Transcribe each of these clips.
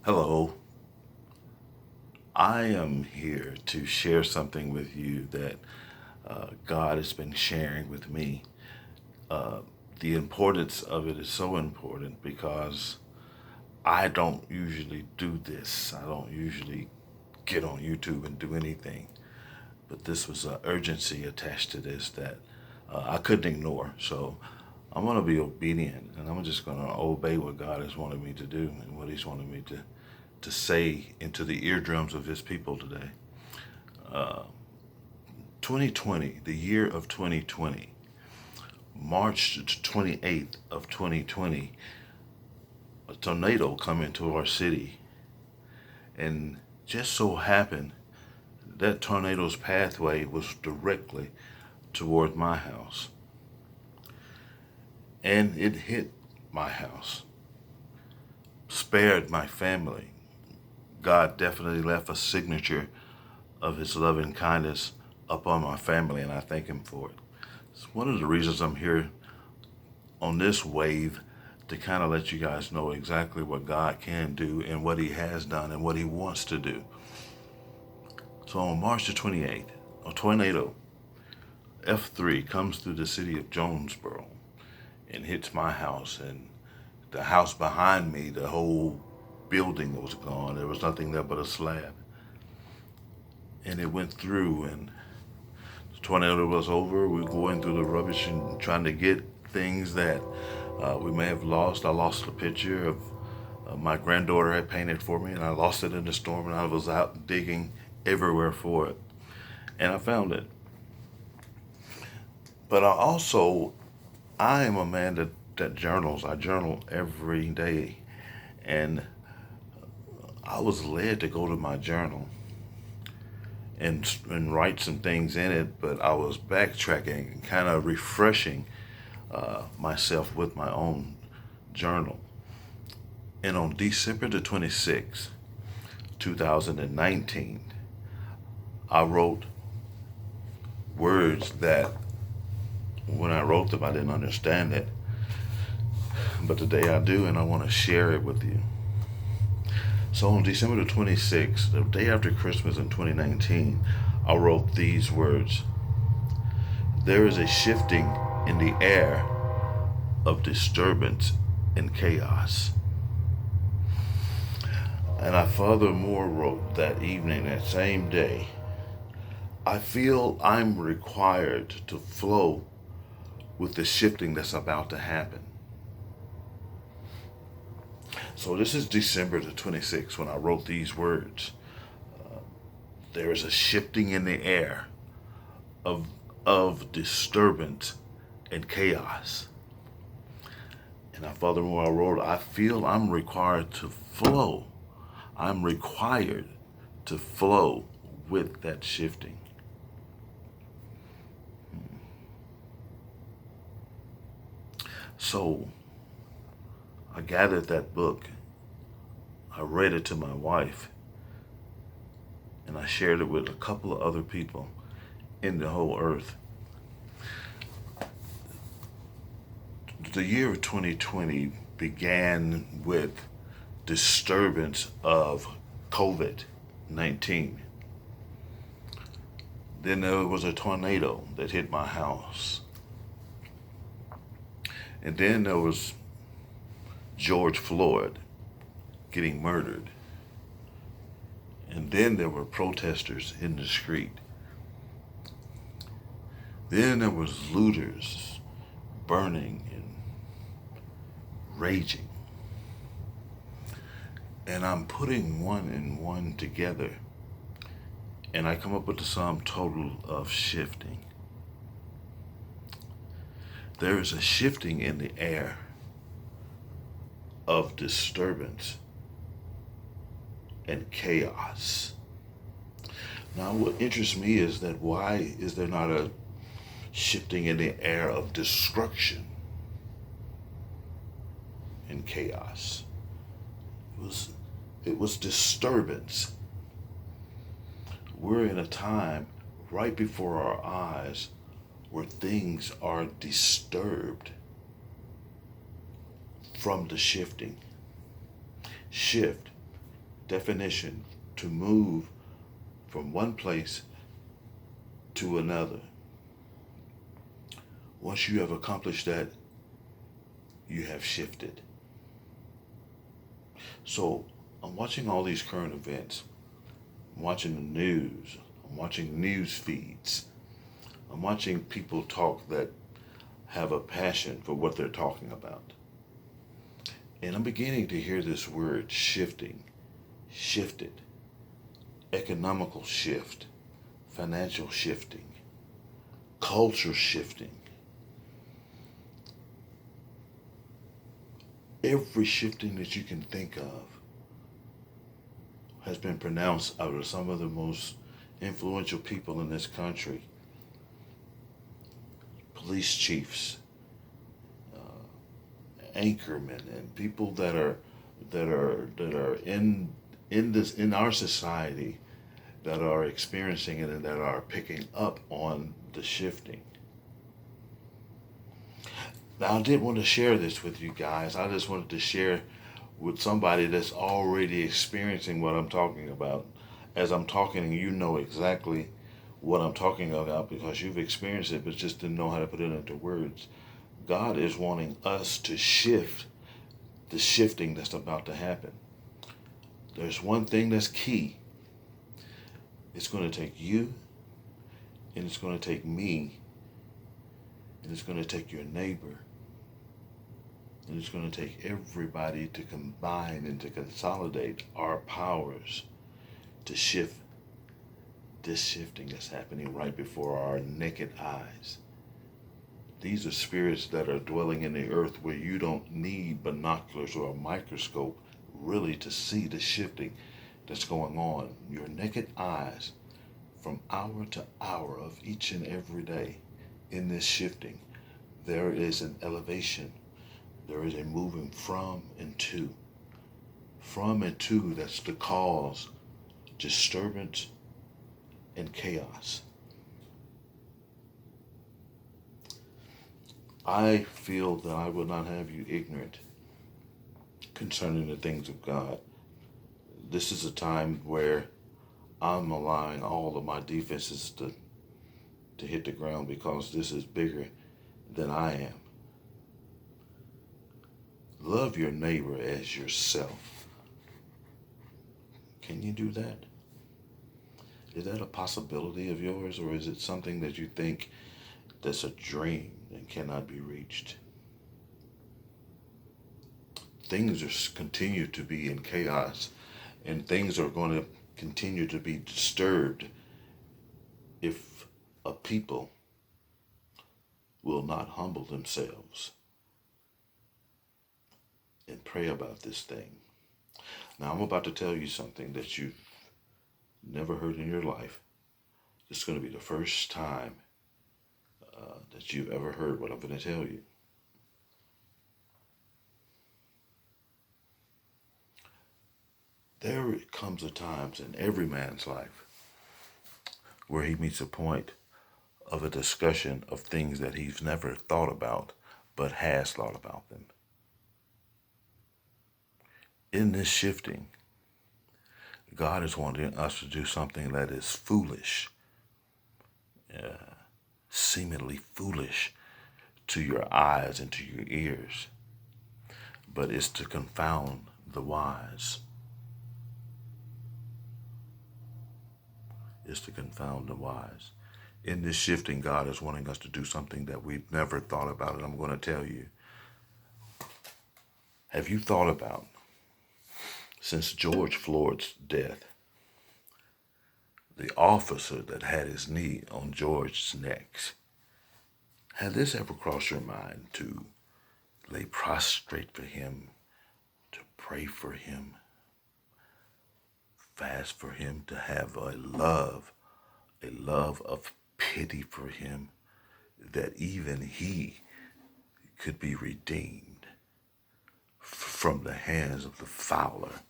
Hello, I am here to share something with you that God has been sharing with me. Uh, the importance of it is so important because I don't usually do this. I don't usually get on YouTube and do anything. But this was an urgency attached to this that I couldn't ignore. So I'm going to be obedient and I'm just going to obey what God has wanted me to do and what He's wanted me to say into the eardrums of His people today. Uh, 2020, the year of 2020, March 28th of 2020, a tornado come into our city, and just so happened that tornado's pathway was directly toward my house, and it hit my house, spared my family. God definitely left a signature of His loving kindness upon my family, and I thank Him for it. It's one of the reasons I'm here on this wave to kind of let you guys know exactly what God can do and what He has done and what He wants to do. So on March the 28th, a tornado F3 comes through the city of Jonesboro and hits my house, and the house behind me, the whole building was gone. There was nothing there but a slab. And it went through, and the tornado was over. We were going through the rubbish and trying to get things that we may have lost. I lost a picture of my granddaughter had painted for me, and I lost it in the storm, and I was out digging everywhere for it. And I found it. But I am a man that journals. I journal every day. And I was led to go to my journal and write some things in it, but I was backtracking and kind of refreshing myself with my own journal. And on December the 26th, 2019, I wrote words that when I wrote them, I didn't understand it. But today I do, and I want to share it with you. So on December the 26th, the day after Christmas in 2019, I wrote these words. There is a shifting in the air of disturbance and chaos. And I furthermore wrote that evening, that same day, I feel I'm required to flow with the shifting that's about to happen. So this is December the 26th when I wrote these words. There is a shifting in the air of, of disturbance and chaos. And I furthermore I wrote, I feel I'm required to flow. I'm required to flow with that shifting. So I gathered that book. I read it to my wife, and I shared it with a couple of other people in the whole earth. The year of 2020 began with disturbance of COVID 19. Then there was a tornado that hit my house. And then there was George Floyd getting murdered. And then there were protesters in the street. Then there was looters burning and raging. And I'm putting one and one together, and I come up with the sum total of shifting. There is a shifting in the air of disturbance and chaos. Now, what interests me is that why is there not a shifting in the air of destruction and chaos? It was disturbance. We're in a time right before our eyes where things are disturbed from the shifting. Shift, definition to move from one place to another. Once you have accomplished that, you have shifted. So I'm watching all these current events. I'm watching the news. I'm watching news feeds. I'm watching people talk that have a passion for what they're talking about. And I'm beginning to hear this word shifting, shifted, economical shift, financial shifting, culture shifting. Every shifting that you can think of has been pronounced out of some of the most influential people in this country. Police chiefs, anchormen, and people that are in our society that are experiencing it and that are picking up on the shifting. Now, I didn't want to share this with you guys. I just wanted to share with somebody that's already experiencing what I'm talking about. As I'm talking, you know exactly what I'm talking about because you've experienced it, but just didn't know how to put it into words. God is wanting us to shift the shifting that's about to happen. There's one thing that's key. It's going to take you, and it's going to take me, and it's going to take your neighbor, and it's going to take everybody to combine and to consolidate our powers to shift this shifting that's happening right before our naked eyes. These are spirits that are dwelling in the earth where you don't need binoculars or a microscope really to see the shifting that's going on. Your naked eyes from hour to hour of each and every day in this shifting, there is an elevation. There is a moving from and to. From and to, that's the cause, disturbance, and chaos. I feel that I will not have you ignorant concerning the things of God. This is a time where I'm allowing all of my defenses to hit the ground because this is bigger than I am. Love your neighbor as yourself. Can you do that? Is that a possibility of yours, or is it something that you think that's a dream and cannot be reached? Things are continue to be in chaos, and things are going to continue to be disturbed if a people will not humble themselves and pray about this thing. Now, I'm about to tell you something that you've never heard in your life. This is going to be the first time that you've ever heard what I'm going to tell you. There comes a time in every man's life where he meets a point of a discussion of things that he's never thought about, but has thought about them. In this shifting, God is wanting us to do something that is foolish, seemingly foolish to your eyes and to your ears, but it's to confound the wise. It's to confound the wise. In this shifting, God is wanting us to do something that we've never thought about, and I'm going to tell you. Have you thought about, since George Floyd's death, the officer that had his knee on George's neck, had this ever crossed your mind to lay prostrate for him, to pray for him, fast for him, to have a love of pity for him, that even he could be redeemed from the hands of the fowler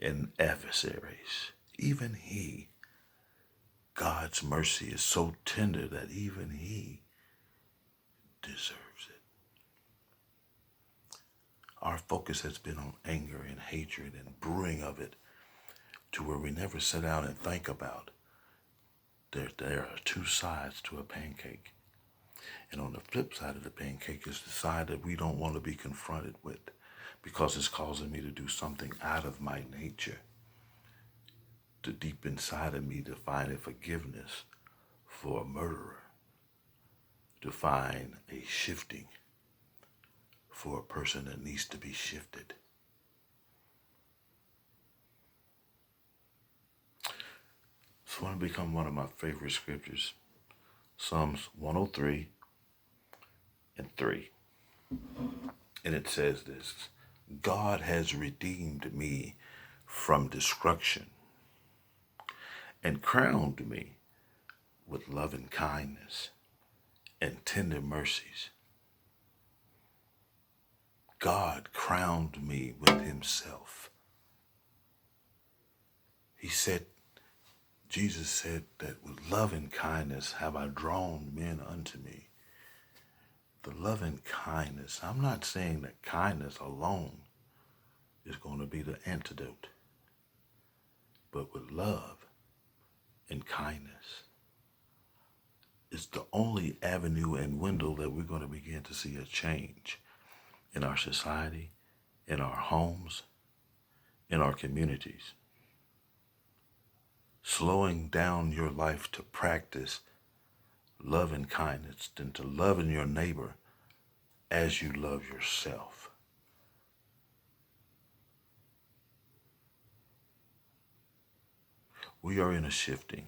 and adversaries? Even he. God's mercy is so tender that even he deserves it. Our focus has been on anger and hatred and brewing of it to where we never sit down and think about there are two sides to a pancake. And on the flip side of the pancake is the side that we don't want to be confronted with because it's causing me to do something out of my nature, to deep inside of me to find a forgiveness for a murderer, to find a shifting for a person that needs to be shifted. It's going to become one of my favorite scriptures, Psalms 103:3. And it says this: God has redeemed me from destruction and crowned me with loving kindness and tender mercies. God crowned me with himself. He said, Jesus said that with loving kindness have I drawn men unto me. The loving kindness, I'm not saying that kindness alone is going to be the antidote, but with love and kindness, it's the only avenue and window that we're going to begin to see a change in our society, in our homes, in our communities. Slowing down your life to practice love and kindness than to loving your neighbor as you love yourself. We are in a shifting.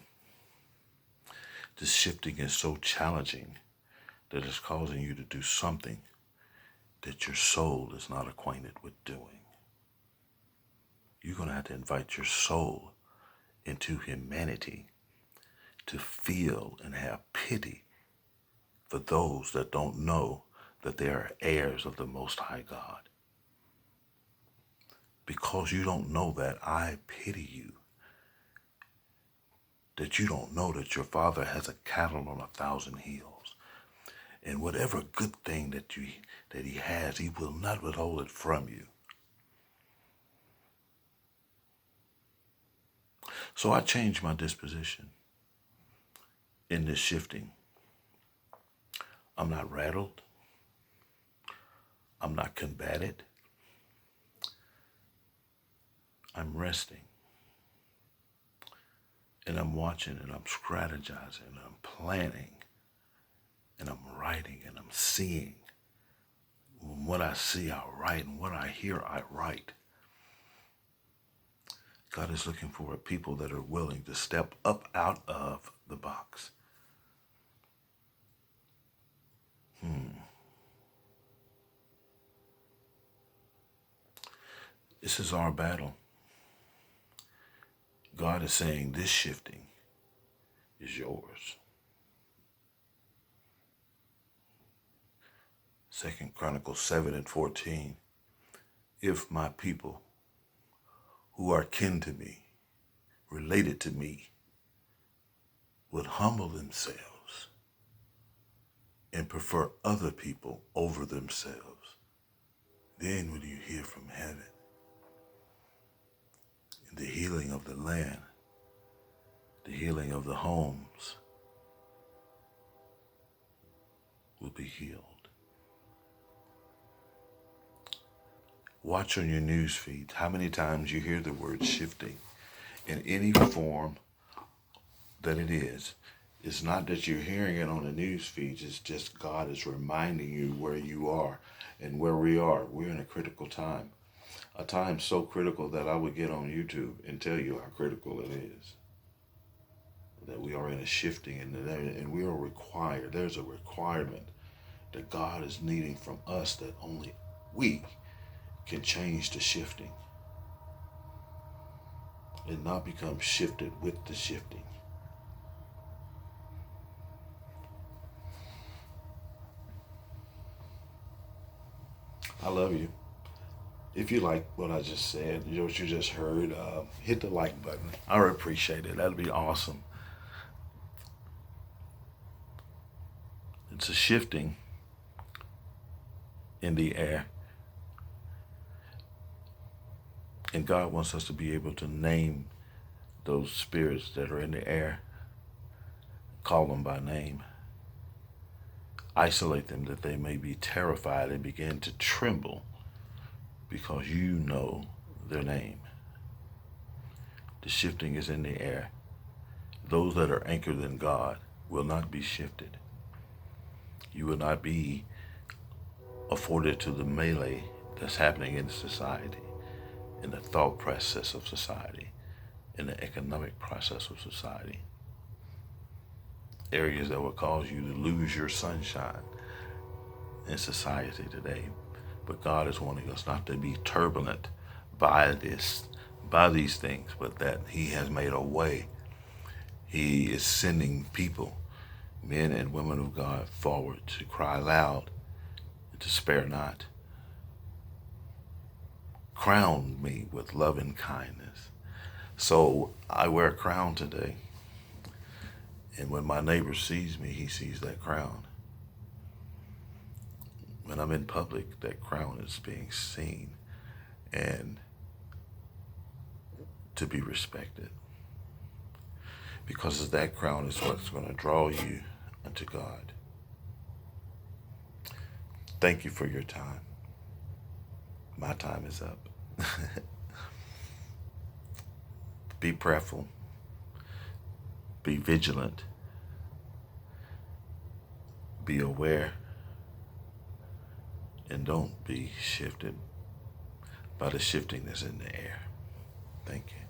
This shifting is so challenging that it's causing you to do something that your soul is not acquainted with doing. You're going to have to invite your soul into humanity to feel and have pity for those that don't know that they are heirs of the Most High God. Because you don't know that, I pity you. That you don't know that your Father has a cattle on 1,000 hills. And whatever good thing that he has, he will not withhold it from you. So I changed my disposition in this shifting. I'm not rattled. I'm not combated. I'm resting. And I'm watching and I'm strategizing and I'm planning and I'm writing and I'm seeing. What I see, I write, and what I hear, I write. God is looking for a people that are willing to step up out of the box. This is our battle. God is saying this shifting is yours. 2 Chronicles 7:14. If my people who are kin to me, related to me, would humble themselves and prefer other people over themselves, then will you hear from heaven. The healing of the land, the healing of the homes will be healed. Watch on your news feed how many times you hear the word shifting in any form that it is. It's not that you're hearing it on the news feeds, it's just God is reminding you where you are and where we are. We're in a critical time. A time so critical that I would get on YouTube and tell you how critical it is. That we are in a shifting and we are required. There's a requirement that God is needing from us that only we can change the shifting and not become shifted with the shifting. I love you. If you like what I just said, what you just heard, hit the like button. I would appreciate it. That'd be awesome. It's a shifting in the air. And God wants us to be able to name those spirits that are in the air, call them by name, isolate them that they may be terrified and begin to tremble because you know their name. The shifting is in the air. Those that are anchored in God will not be shifted. You will not be afforded to the melee that's happening in society, in the thought process of society, in the economic process of society. Areas that will cause you to lose your sunshine in society today. But God is wanting us not to be turbulent by these things, but that He has made a way. He is sending people, men and women of God, forward to cry loud and to spare not. Crown me with love and kindness. So I wear a crown today. And when my neighbor sees me, he sees that crown. When I'm in public, that crown is being seen and to be respected. Because that crown is what's going to draw you unto God. Thank you for your time. My time is up. Be prayerful. Be vigilant. Be aware. And don't be shifted by the shifting that's in the air. Thank you.